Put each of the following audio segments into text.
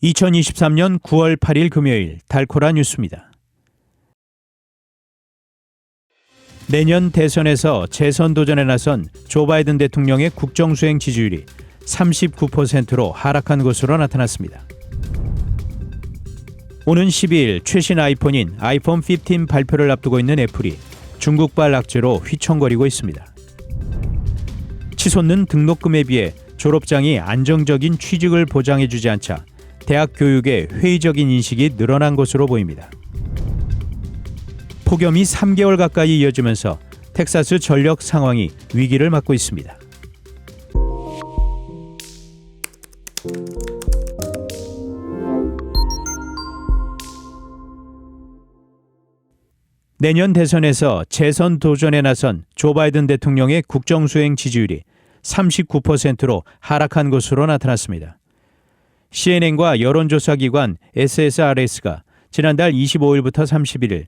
2023년 9월 8일 금요일 달코라 뉴스입니다. 내년 대선에서 재선 도전에 나선 조 바이든 대통령의 국정수행 지지율이 39%로 하락한 것으로 나타났습니다. 오는 12일 최신 아이폰인 아이폰 15 발표를 앞두고 있는 애플이 중국발 악재로 휘청거리고 있습니다. 치솟는 등록금에 비해 졸업장이 안정적인 취직을 보장해주지 않자 대학 교육의 회의적인 인식이 늘어난 것으로 보입니다. 폭염이 3개월 가까이 이어지면서 텍사스 전력 상황이 위기를 맞고 있습니다. 내년 대선에서 재선 도전에 나선 조 바이든 대통령의 국정수행 지지율이 39%로 하락한 것으로 나타났습니다. CNN과 여론조사기관 SSRS가 지난달 25일부터 31일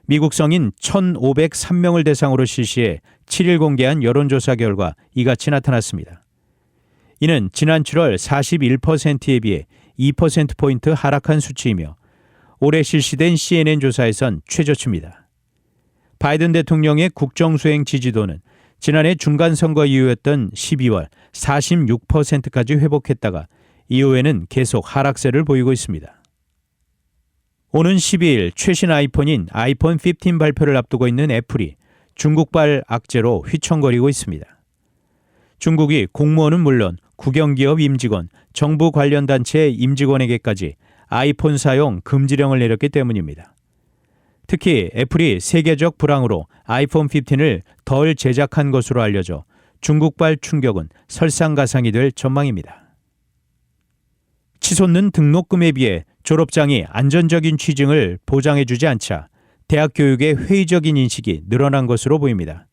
미국 성인 1,503명을 대상으로 실시해 7일 공개한 여론조사 결과 이같이 나타났습니다. 이는 지난 7월 41%에 비해 2%포인트 하락한 수치이며 올해 실시된 CNN 조사에선 최저치입니다. 바이든 대통령의 국정수행 지지도는 지난해 중간선거 이후였던 12월 46%까지 회복했다가 이후에는 계속 하락세를 보이고 있습니다. 오는 12일 최신 아이폰인 아이폰 15 발표를 앞두고 있는 애플이 중국발 악재로 휘청거리고 있습니다. 중국이 공무원은 물론 국영기업 임직원, 정부 관련 단체 임직원에게까지 아이폰 사용 금지령을 내렸기 때문입니다. 특히 애플이 세계적 불황으로 아이폰 15을 덜 제작한 것으로 알려져 중국발 충격은 설상가상이 될 전망입니다. 치솟는 등록금에 비해 졸업장이 안정적인 취직을 보장해주지 않자 대학 교육의 회의적인 인식이 늘어난 것으로 보입니다.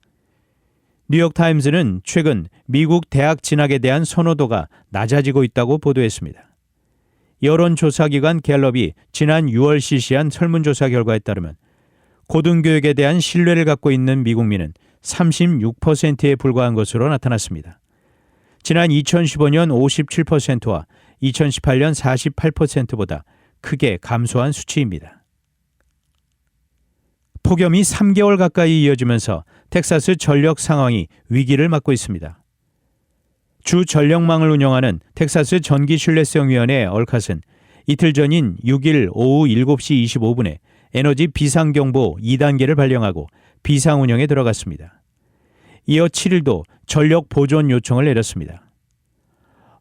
뉴욕타임즈는 최근 미국 대학 진학에 대한 선호도가 낮아지고 있다고 보도했습니다. 여론조사기관 갤럽이 지난 6월 실시한 설문조사 결과에 따르면 고등교육에 대한 신뢰를 갖고 있는 미국민은 36%에 불과한 것으로 나타났습니다. 지난 2015년 57%와 2018년 48%보다 크게 감소한 수치입니다. 폭염이 3개월 가까이 이어지면서 텍사스 전력 상황이 위기를 맞고 있습니다. 주 전력망을 운영하는 텍사스 전기신뢰성위원회 얼캇은 이틀 전인 6일 오후 7시 25분에 에너지 비상경보 2단계를 발령하고 비상운영에 들어갔습니다. 이어 7일도 전력 보존 요청을 내렸습니다.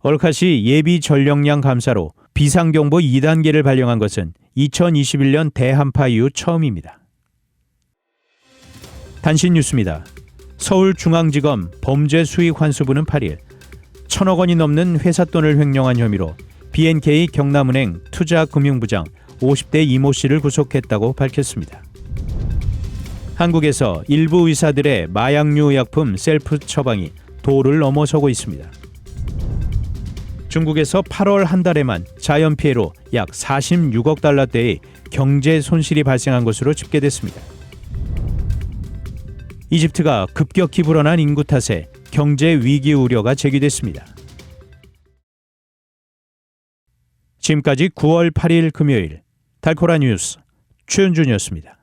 얼캇이 예비 전력량 감사로 비상경보 2단계를 발령한 것은 2021년 대한파 이후 처음입니다. 단신 뉴스입니다. 서울중앙지검 범죄수익환수부는 8일 1,000억 원이 넘는 회사 돈을 횡령한 혐의로 BNK 경남은행 투자금융부장 50대 이모 씨를 구속했다고 밝혔습니다. 한국에서 일부 의사들의 마약류 의약품 셀프 처방이 도를 넘어서고 있습니다. 중국에서 8월 한 달에만 자연피해로 약 46억 달러대의 경제 손실이 발생한 것으로 집계됐습니다. 이집트가 급격히 불어난 인구 탓에 경제 위기 우려가 제기됐습니다. 지금까지 9월 8일 금요일 달코라 뉴스 최은준이었습니다.